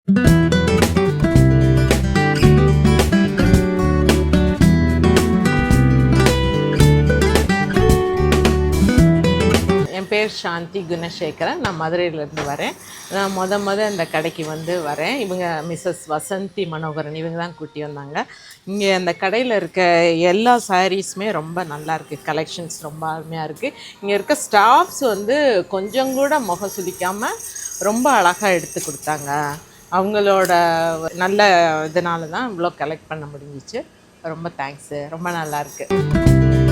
என் பேர் சாந்தி குணசேகரன். நான் மதுரையிலேருந்து வரேன். நான் இந்த கடைக்கு வரேன். இவங்க மிஸ்ஸஸ் வசந்தி மனோகரன், இவங்க தான் கூட்டி வந்தாங்க. இங்கே அந்த கடையில் இருக்க எல்லா சாரீஸுமே ரொம்ப நல்லாயிருக்கு. கலெக்ஷன்ஸ் ரொம்ப அருமையாக இருக்குது. இங்கே இருக்க ஸ்டாஃப்ஸ் கொஞ்சம் கூட முகம் சுளிக்காமல் ரொம்ப அழகாக எடுத்து கொடுத்தாங்க. அவங்களோட நல்ல இதனால தான் இவ்வளோ கலெக்ட் பண்ண முடிஞ்சிச்சு. ரொம்ப தேங்க்ஸு. ரொம்ப நல்லாயிருக்கு.